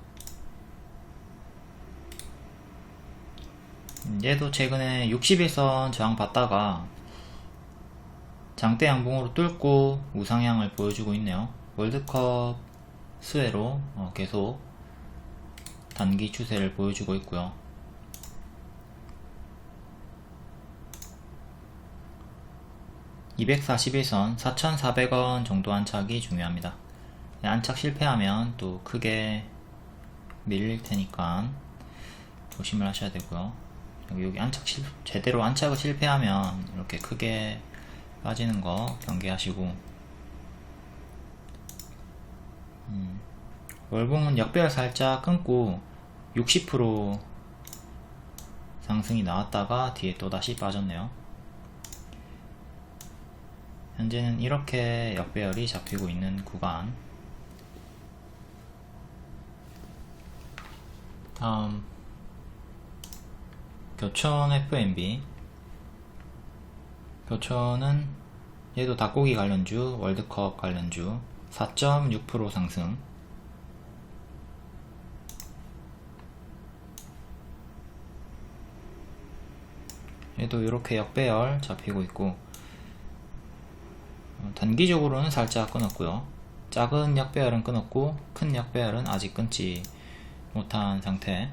얘도 최근에 61선 저항 받다가 장대 양봉으로 뚫고 우상향을 보여주고 있네요. 월드컵 수혜로 계속 단기 추세를 보여주고 있고요. (241선) 4,400원 정도 안착이 중요합니다. 안착 실패하면 또 크게 밀릴 테니까 조심을 하셔야 되고요. 여기 제대로 안착을 실패하면 이렇게 크게 빠지는 거 경계하시고, 월봉은 역배열 살짝 끊고 60% 상승이 나왔다가 뒤에 또 다시 빠졌네요. 현재는 이렇게 역배열이 잡히고 있는 구간. 다음 교촌 FNB. 교촌은 얘도 닭고기 관련주, 월드컵 관련주 4.6% 상승. 얘도 이렇게 역배열 잡히고 있고, 단기적으로는 살짝 끊었고요. 작은 역배열은 끊었고 큰 역배열은 아직 끊지 못한 상태.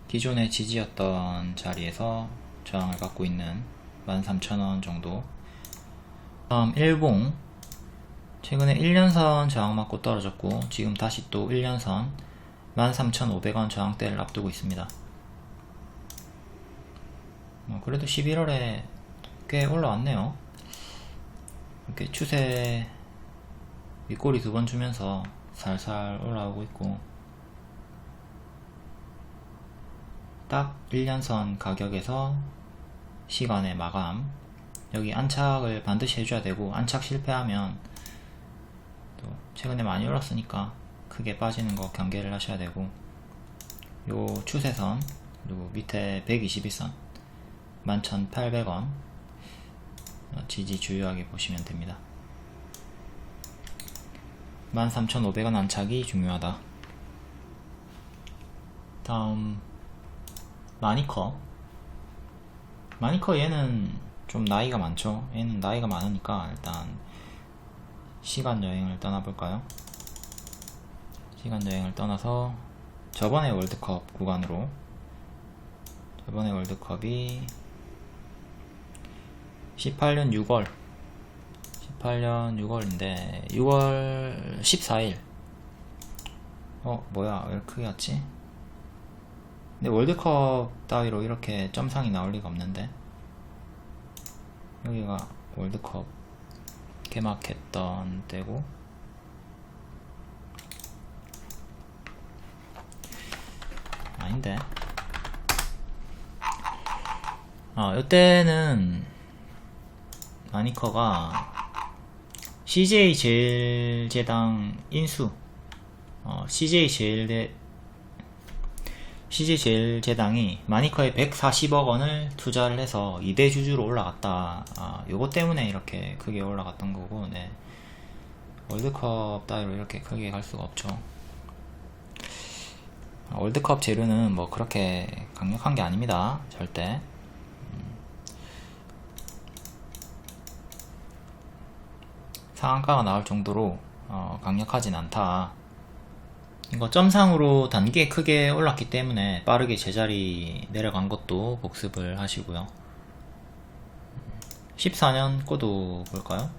기존의 지지였던 자리에서 저항을 받고 있는 13,000원 정도. 다음 일봉. 최근에 1년선 저항 맞고 떨어졌고 지금 다시 또 1년선 13,500원 저항대를 앞두고 있습니다. 그래도 11월에 꽤 올라왔네요. 이렇게 추세 윗꼬리 2번 주면서 살살 올라오고 있고, 딱 1년선 가격에서 시간의 마감. 여기 안착을 반드시 해줘야 되고, 안착 실패하면 또 최근에 많이 올랐으니까 크게 빠지는 거 경계를 하셔야 되고, 요 추세선 그리고 밑에 121선 11,800원 지지 주요하게 보시면 됩니다. 13,500원 안착이 중요하다. 다음 마니커. 얘는 좀 나이가 많죠. 얘는 나이가 많으니까 일단 시간 여행을 떠나볼까요? 시간 여행을 떠나서 저번에 월드컵 구간으로. 저번에 월드컵이 18년 6월인데 6월 14일. 뭐야, 왜 크게 왔지? 근데 월드컵 따위로 이렇게 점상이 나올 리가 없는데, 여기가 월드컵 개막했던 때고, 아닌데. 이때는 마니커가 CJ제일제당 인수, CJ제일제당이 마니커에 140억 원을 투자를 해서 2대 주주로 올라갔다. 요거 때문에 이렇게 크게 올라갔던 거고, 네. 월드컵 따위로 이렇게 크게 갈 수가 없죠. 월드컵 재료는 뭐 그렇게 강력한 게 아닙니다. 절대. 상한가가 나올 정도로 강력하진 않다. 이거 점상으로 단기에 크게 올랐기 때문에 빠르게 제자리 내려간 것도 복습을 하시고요. 14년 꼬도 볼까요?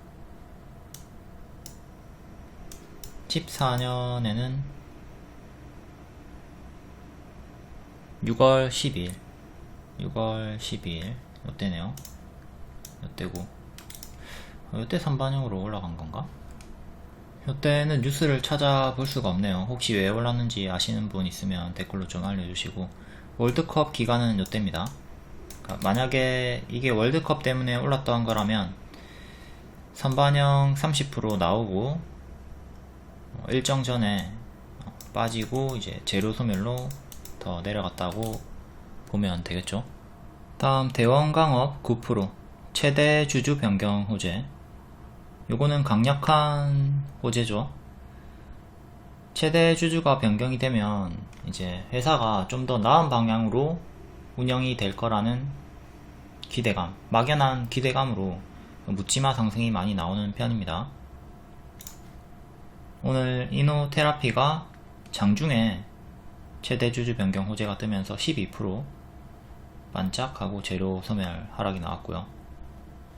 14년에는 6월 12일 요때네요. 요때고, 요때 선반영으로 올라간 건가? 요때는 뉴스를 찾아볼 수가 없네요. 혹시 왜 올랐는지 아시는 분 있으면 댓글로 좀 알려주시고, 월드컵 기간은 요때입니다. 그러니까 만약에 이게 월드컵 때문에 올랐던 거라면 선반영 30% 나오고 일정 전에 빠지고 이제 재료 소멸로 더 내려갔다고 보면 되겠죠. 다음 대원강업 9% 최대 주주 변경 호재. 요거는 강력한 호재죠. 최대 주주가 변경이 되면 이제 회사가 좀 더 나은 방향으로 운영이 될 거라는 기대감, 막연한 기대감으로 묻지마 상승이 많이 나오는 편입니다. 오늘 이노테라피가 장중에 최대 주주 변경 호재가 뜨면서 12% 반짝하고 재료 소멸 하락이 나왔고요.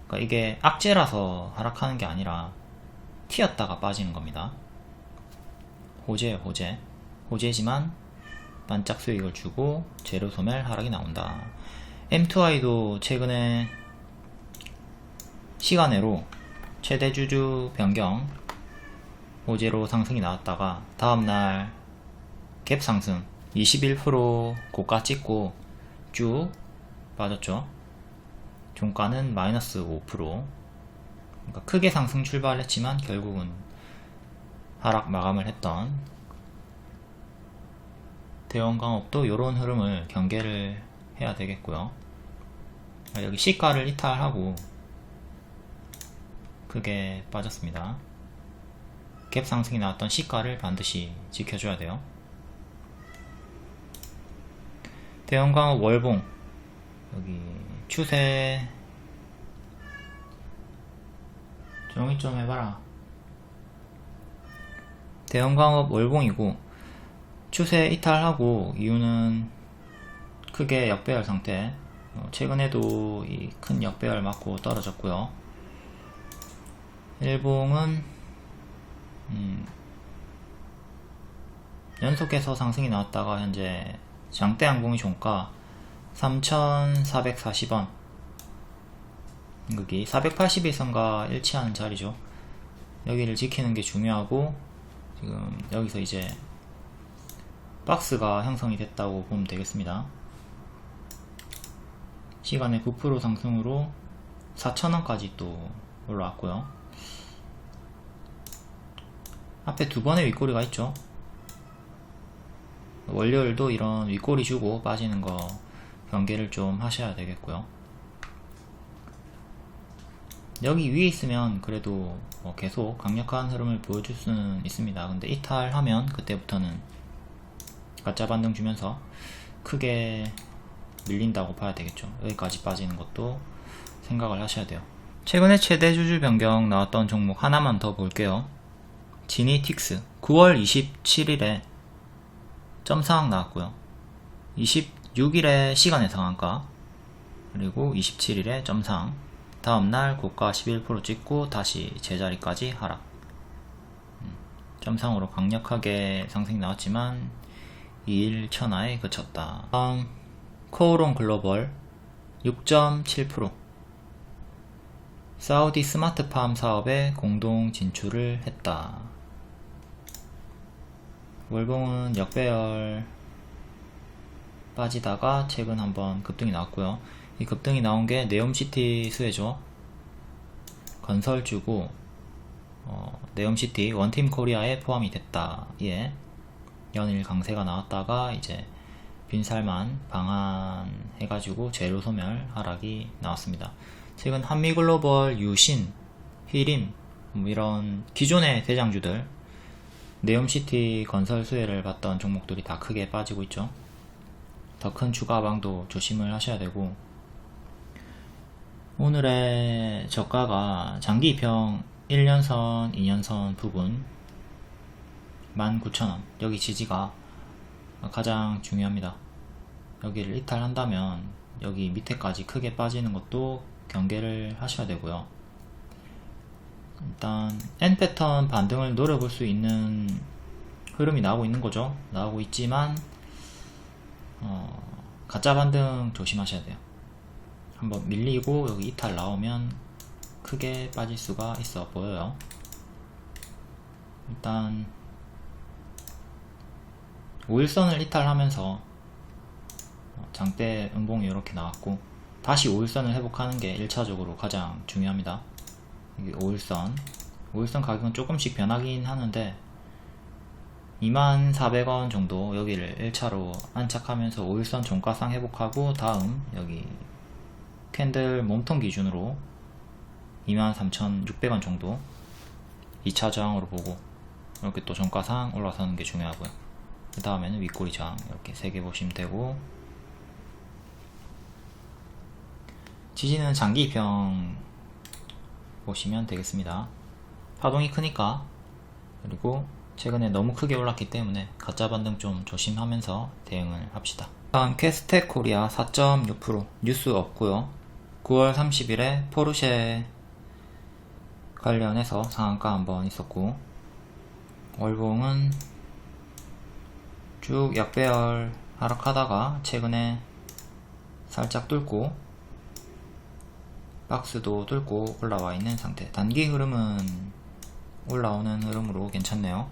그러니까 이게 악재라서 하락하는 게 아니라 튀었다가 빠지는 겁니다. 호재예요, 호재. 호재지만 반짝 수익을 주고 재료 소멸 하락이 나온다. M2I도 최근에 시간외로 최대 주주 변경 호재로 상승이 나왔다가 다음날 갭 상승 21% 고가 찍고 쭉 빠졌죠. 종가는 마이너스 5%. 그러니까 크게 상승 출발했지만 결국은 하락 마감을 했던 대원강업도 이런 흐름을 경계를 해야 되겠고요. 여기 시가를 이탈하고 크게 빠졌습니다. 갭 상승이 나왔던 시가를 반드시 지켜줘야 돼요. 대원강업 월봉 여기 추세 조용히 좀 해봐라. 대원강업 월봉이고 추세 이탈하고 이유는 크게 역배열 상태. 최근에도 이 큰 역배열 맞고 떨어졌고요. 일봉은 연속해서 상승이 나왔다가 현재 장대 양봉이 종가 3,440원, 여기 481선과 일치하는 자리죠. 여기를 지키는 게 중요하고 지금 여기서 이제 박스가 형성이 됐다고 보면 되겠습니다. 시간에 9% 상승으로 4,000원까지 또 올라왔고요. 앞에 두 번의 윗꼬리가 있죠. 월요일도 이런 윗꼬리 주고 빠지는 거 경계를 좀 하셔야 되겠고요. 여기 위에 있으면 그래도 계속 강력한 흐름을 보여줄 수는 있습니다. 근데 이탈하면 그때부터는 가짜 반등 주면서 크게 밀린다고 봐야 되겠죠. 여기까지 빠지는 것도 생각을 하셔야 돼요. 최근에 최대 주주 변경 나왔던 종목 하나만 더 볼게요. 지니틱스 9월 27일에 점상황 나왔고요. 26일에 시간의 상한가, 그리고 27일에 점상, 다음날 고가 11% 찍고 다시 제자리까지 하락. 점상으로 강력하게 상승이 나왔지만 2일 천하에 그쳤다. 다음 코오롱 글로벌 6.7% 사우디 스마트팜 사업에 공동 진출을 했다. 월봉은 역배열 빠지다가 최근 한번 급등이 나왔고요. 이 급등이 나온 게 네옴시티 수혜죠. 건설주고 네옴시티 원팀 코리아에 포함이 됐다. 예. 연일 강세가 나왔다가 이제 빈살만 방한해가지고 재료 소멸 하락이 나왔습니다. 최근 한미글로벌, 유신, 휘림 이런 기존의 대장주들 네옴시티 건설 수혜를 받던 종목들이 다 크게 빠지고 있죠. 더 큰 추가 하방도 조심을 하셔야 되고, 오늘의 저가가 장기 입형 1년선, 2년선 부분 19,000원, 여기 지지가 가장 중요합니다. 여기를 이탈한다면 여기 밑에까지 크게 빠지는 것도 경계를 하셔야 되고요. 일단 N패턴 반등을 노려볼 수 있는 흐름이 나오고 있는 거죠. 나오고 있지만 가짜 반등 조심하셔야 돼요. 한번 밀리고 여기 이탈 나오면 크게 빠질 수가 있어 보여요. 일단 5일선을 이탈하면서 장대 음봉이 이렇게 나왔고, 다시 5일선을 회복하는 게 1차적으로 가장 중요합니다. 여기 5일선 가격은 조금씩 변하긴 하는데 24,000원 정도 여기를 1차로 안착하면서 5일선 종가상 회복하고, 다음 여기 캔들 몸통 기준으로 23,600원 정도 2차 저항으로 보고 이렇게 또 종가상 올라서는 게 중요하고요. 그 다음에는 윗꼬리 저항 이렇게 3개 보시면 되고, 지지는 장기 입형 보시면 되겠습니다. 파동이 크니까, 그리고 최근에 너무 크게 올랐기 때문에 가짜 반등 좀 조심하면서 대응을 합시다. 다음 캐스텍 코리아 4.6% 뉴스 없고요. 9월 30일에 포르쉐 관련해서 상한가 한번 있었고, 월봉은 쭉 약배열 하락하다가 최근에 살짝 뚫고 박스도 뚫고 올라와 있는 상태. 단기 흐름은 올라오는 흐름으로 괜찮네요.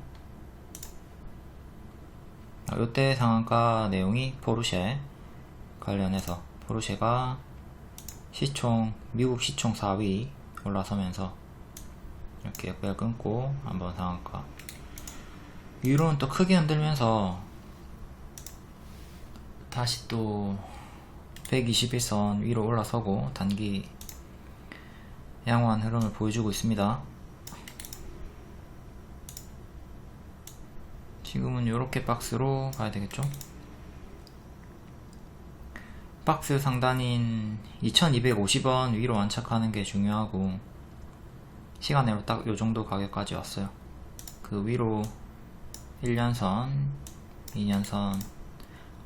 이때 상한가 내용이 포르쉐 관련해서, 포르쉐가 미국 시총 4위 올라서면서 이렇게 약배열 끊고 한번 상한가, 위로는 또 크게 흔들면서 다시 또 121선 위로 올라서고 단기 양호한 흐름을 보여주고 있습니다. 지금은 이렇게 박스로 가야 되겠죠. 박스 상단인 2250원 위로 안착하는 게 중요하고, 시간으로 딱 요정도 가격까지 왔어요. 그 위로 1년선 2년선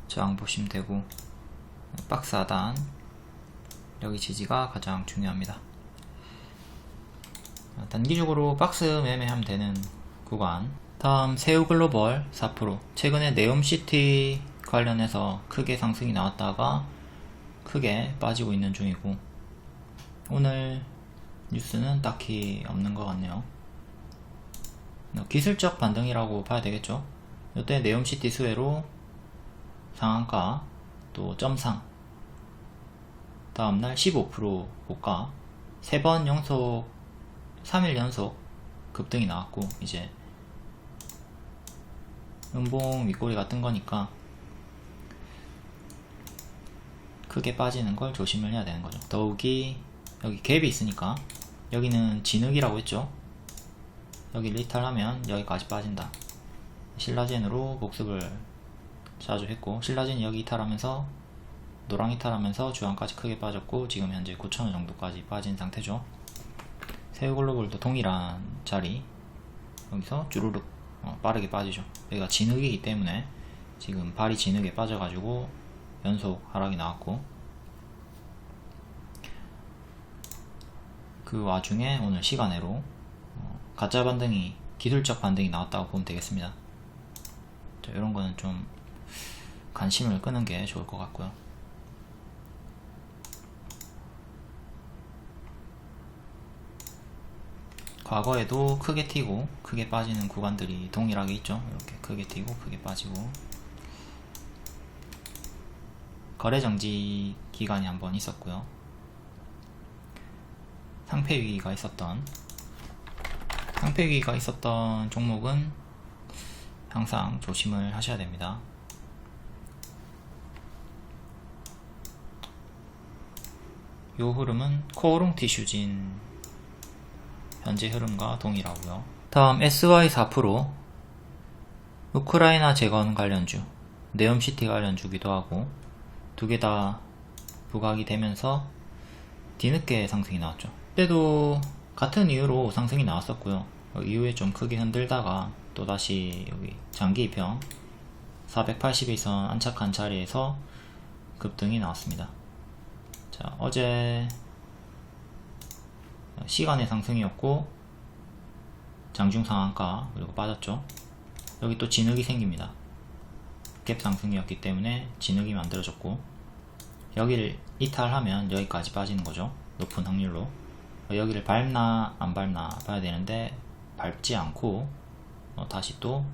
저항 보시면 되고, 박스 하단 여기 지지가 가장 중요합니다. 단기적으로 박스 매매하면 되는 구간. 다음 새우글로벌 4%, 최근에 네옴시티 관련해서 크게 상승이 나왔다가 크게 빠지고 있는 중이고, 오늘 뉴스는 딱히 없는 것 같네요. 기술적 반등이라고 봐야 되겠죠. 이때 네옴시티 수혜로 상한가, 또 점상, 다음날 15% 고가, 3번 연속 3일 연속 급등이 나왔고, 이제 음봉 윗꼬리가 뜬 거니까 크게 빠지는 걸 조심을 해야 되는 거죠. 더욱이 여기 갭이 있으니까, 여기는 진흙이라고 했죠. 여기 리탈하면 여기까지 빠진다. 신라젠으로 복습을 자주 했고, 신라젠이 여기 이탈하면서 노랑 이탈하면서 주황까지 크게 빠졌고, 지금 현재 9,000원 정도까지 빠진 상태죠. 새우글로벌도 동일한 자리, 여기서 주르륵 빠르게 빠지죠. 여기가 진흙이기 때문에 지금 발이 진흙에 빠져가지고 연속 하락이 나왔고, 그 와중에 오늘 시간으로 가짜 반등이, 기술적 반등이 나왔다고 보면 되겠습니다. 이런 거는 좀 관심을 끄는 게 좋을 것 같고요. 과거에도 크게 튀고 크게 빠지는 구간들이 동일하게 있죠. 이렇게 크게 튀고 크게 빠지고, 거래 정지 기간이 한번 있었고요. 상패 위기가 있었던 종목은 항상 조심을 하셔야 됩니다. 요 흐름은 코오롱 티슈진 현재 흐름과 동일하고요. 다음 SY4%, 우크라이나 재건 관련주, 네옴시티 관련주기도 하고, 두 개 다 부각이 되면서 뒤늦게 상승이 나왔죠. 그때도 같은 이유로 상승이 나왔었고요. 이후에 좀 크게 흔들다가 또다시 여기 장기 입형 481선 안착한 자리에서 급등이 나왔습니다. 자, 어제 시간의 상승이었고 장중 상한가, 그리고 빠졌죠. 여기 또 진흙이 생깁니다. 갭 상승이었기 때문에 진흙이 만들어졌고, 여기를 이탈하면 여기까지 빠지는 거죠. 높은 확률로. 여기를 밟나 안 밟나 봐야 되는데 밟지 않고 다시 또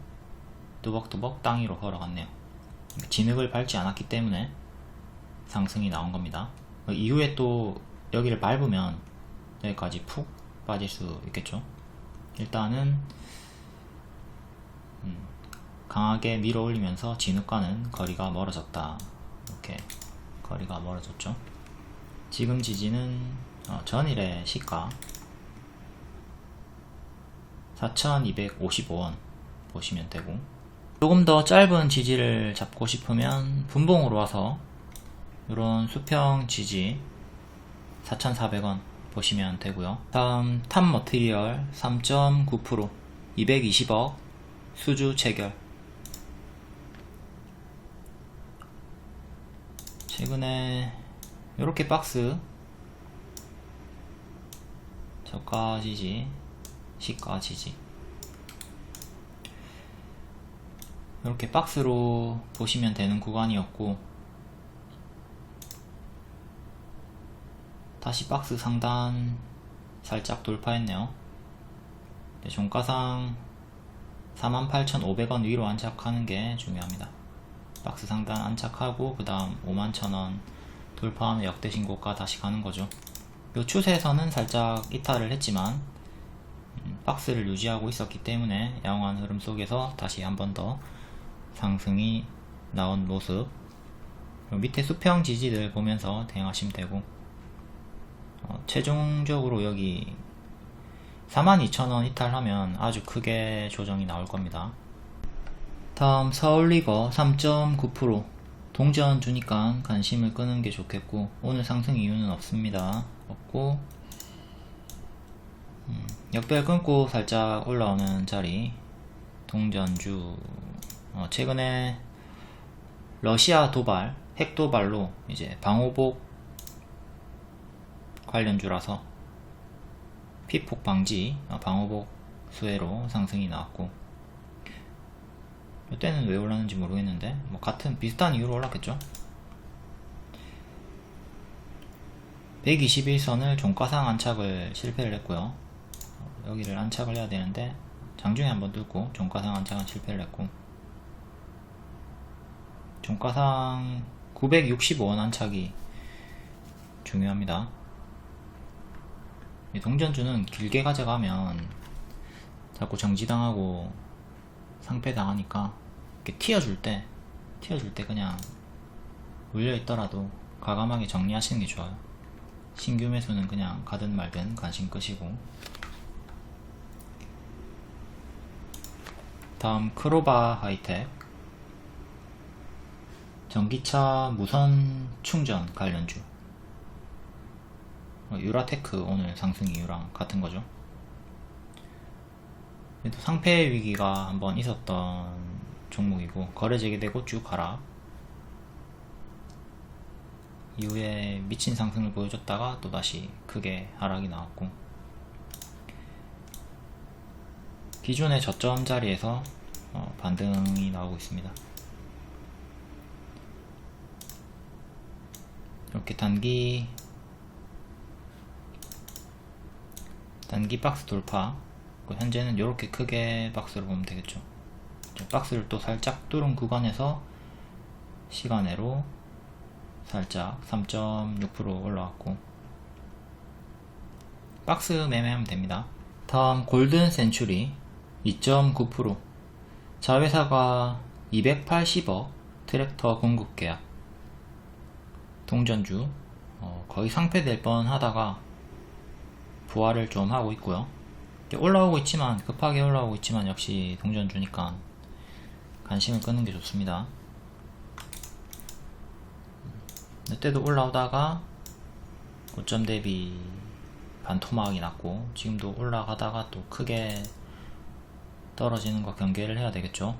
뚜벅뚜벅 땅 위로 걸어갔네요. 진흙을 밟지 않았기 때문에 상승이 나온 겁니다. 이후에 또 여기를 밟으면 여기까지 푹 빠질 수 있겠죠. 일단은 강하게 밀어 올리면서 진흙과는 거리가 멀어졌다. 이렇게 거리가 멀어졌죠. 지금 지지는 전일의 시가 4,255원 보시면 되고, 조금 더 짧은 지지를 잡고 싶으면 분봉으로 와서 이런 수평 지지 4,400원 보시면 되고요. 다음 탑머티리얼 3.9% 220억 수주 체결. 최근에 이렇게 박스 저가 지지, 시가 지지, 이렇게 박스로 보시면 되는 구간이었고, 다시 박스 상단 살짝 돌파했네요. 종가상 48,500원 위로 안착하는 게 중요합니다. 박스 상단 안착하고 그 다음 51,000원 돌파하면 역대 신고가 다시 가는 거죠. 이 추세에서는 살짝 이탈을 했지만 박스를 유지하고 있었기 때문에 양호한 흐름 속에서 다시 한 번 더 상승이 나온 모습. 밑에 수평 지지들 보면서 대응하시면 되고, 최종적으로 여기 42,000원 이탈하면 아주 크게 조정이 나올 겁니다. 다음 서울리버 3.9% 동전 주니까 관심을 끄는 게 좋겠고, 오늘 상승 이유는 없습니다. 없고, 역별 끊고 살짝 올라오는 자리 동전주. 최근에 러시아 도발, 핵 도발로 이제 방호복 관련주라서 피폭 방지, 방호복 수혜로 상승이 나왔고, 이때는 왜 올랐는지 모르겠는데 뭐 같은 비슷한 이유로 올랐겠죠. 121선을 종가상 안착을 실패를 했고요. 여기를 안착을 해야 되는데 장중에 한번 뚫고 종가상 안착은 실패를 했고, 종가상 965원 안착이 중요합니다. 이 동전주는 길게 가져가면 자꾸 정지당하고 상패당하니까 이렇게 튀어줄 때 그냥 물려있더라도 과감하게 정리하시는 게 좋아요. 신규 매수는 그냥 가든 말든 관심 끄시고. 다음 크로바 하이텍 전기차 무선 충전 관련주. 유라테크 오늘 상승 이유랑 같은 거죠. 그래도 상패 위기가 한번 있었던 종목이고, 거래 재개되고 쭉 하락 이후에 미친 상승을 보여줬다가 또다시 크게 하락이 나왔고, 기존의 저점 자리에서 반등이 나오고 있습니다. 이렇게 단기 박스 돌파, 현재는 이렇게 크게 박스로 보면 되겠죠. 박스를 또 살짝 뚫은 구간에서 시간외로 살짝 3.6% 올라왔고, 박스 매매하면 됩니다. 다음 골든 센츄리 2.9% 자회사가 280억 트랙터 공급 계약. 동전주 거의 상패될 뻔 하다가 부활을 좀 하고 있고요. 올라오고 있지만, 급하게 올라오고 있지만 역시 동전주니까 관심을 끄는 게 좋습니다. 이때도 올라오다가 고점 대비 반토막이 났고, 지금도 올라가다가 또 크게 떨어지는 거 경계를 해야 되겠죠.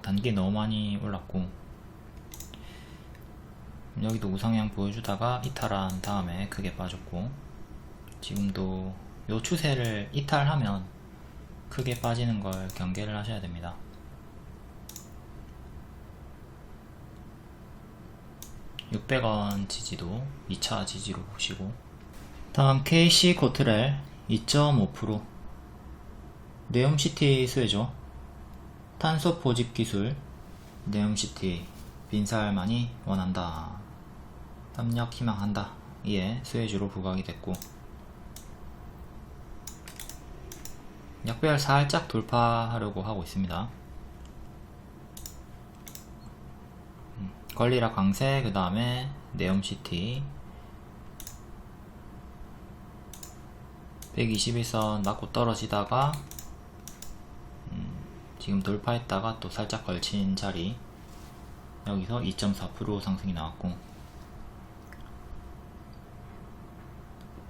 단기 너무 많이 올랐고, 여기도 우상향 보여주다가 이탈한 다음에 크게 빠졌고, 지금도 요 추세를 이탈하면 크게 빠지는 걸 경계를 하셔야 됩니다. $600원 지지도 2차 지지로 보시고, 다음 KC 코트렐 2.5% 네옴시티 수혜죠. 탄소 포집 기술 네옴시티 빈살만이 원한다, 협력 희망한다, 이에 수혜주로 부각이 됐고, 역별 살짝 돌파하려고 하고 있습니다. 권리락 강세, 그 다음에 네옴시티 121선 맞고 떨어지다가 지금 돌파했다가 또 살짝 걸친 자리, 여기서 2.4% 상승이 나왔고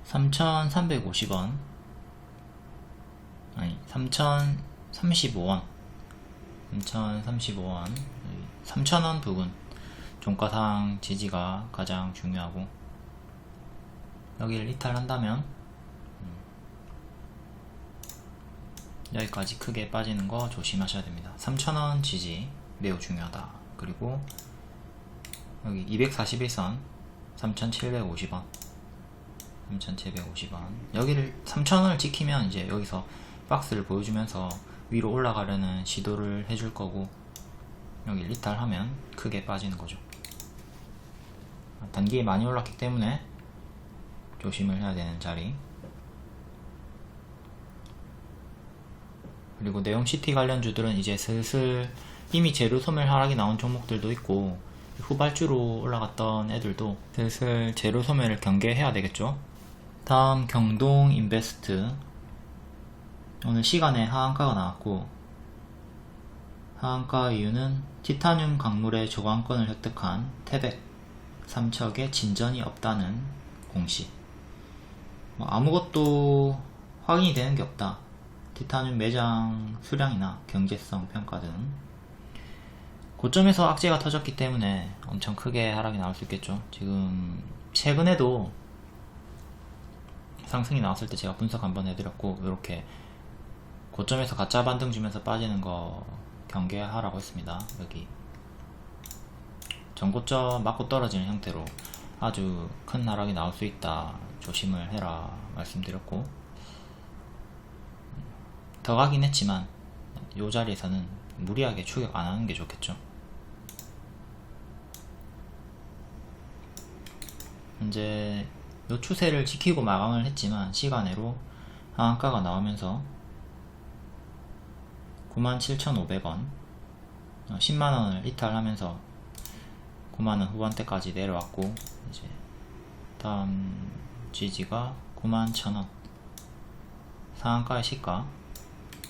3,350원 아니 3,035원 3,035원 3,000원 부근 종가상 지지가 가장 중요하고, 여기를 이탈한다면 여기까지 크게 빠지는 거 조심하셔야 됩니다. 3,000원 지지 매우 중요하다. 그리고 여기 241선 3,750원 3,750원 여기를 3,000원을 지키면 이제 여기서 박스를 보여주면서 위로 올라가려는 시도를 해줄 거고, 여기 리탈하면 크게 빠지는 거죠. 단기에 많이 올랐기 때문에 조심을 해야 되는 자리. 그리고 네옴시티 관련주들은 이제 슬슬 이미 재료 소멸 하락이 나온 종목들도 있고, 후발주로 올라갔던 애들도 슬슬 재료 소멸을 경계해야 되겠죠. 다음 경동인베스트, 오늘 시간에 하한가가 나왔고, 하한가 이유는 티타늄 광물의 저관권을 획득한 태백 3척의 진전이 없다는 공시. 아무것도 확인이 되는 게 없다. 티타늄 매장 수량이나 경제성 평가 등. 고점에서 악재가 터졌기 때문에 엄청 크게 하락이 나올 수 있겠죠. 지금 최근에도 상승이 나왔을 때 제가 분석 한번 해드렸고, 이렇게 고점에서 가짜 반등 주면서 빠지는 거 경계하라고 했습니다. 여기 전고점 맞고 떨어지는 형태로 아주 큰 하락이 나올 수 있다, 조심을 해라 말씀드렸고, 더 가긴 했지만 이 자리에서는 무리하게 추격 안 하는 게 좋겠죠. 현재 이 추세를 지키고 마감을 했지만 시간외로 하한가가 나오면서 97,500원 10만원을 이탈하면서 9만원 후반대까지 내려왔고, 이제 다음 지지가 91,000원, 상한가의 시가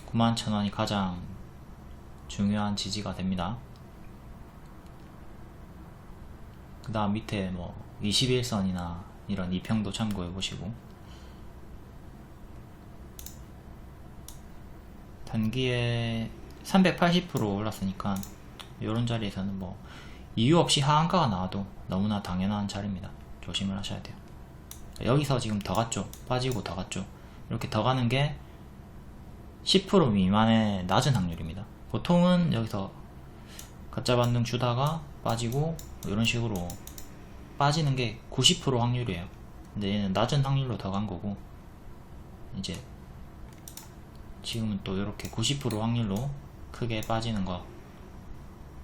91,000원이 가장 중요한 지지가 됩니다. 그 다음 밑에 뭐 21선이나 이런 이평도 참고해 보시고, 단기에 380% 올랐으니까 이런 자리에서는 뭐 이유 없이 하한가가 나와도 너무나 당연한 자리입니다. 조심을 하셔야 돼요. 여기서 지금 더 갔죠. 빠지고 더 갔죠. 이렇게 더 가는 게 10% 미만의 낮은 확률입니다. 보통은 여기서 가짜 반등 주다가 빠지고 이런 식으로 빠지는 게 90% 확률이에요. 근데 얘는 낮은 확률로 더 간 거고, 이제 지금은 또 이렇게 90% 확률로 크게 빠지는 거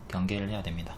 경계를 해야 됩니다.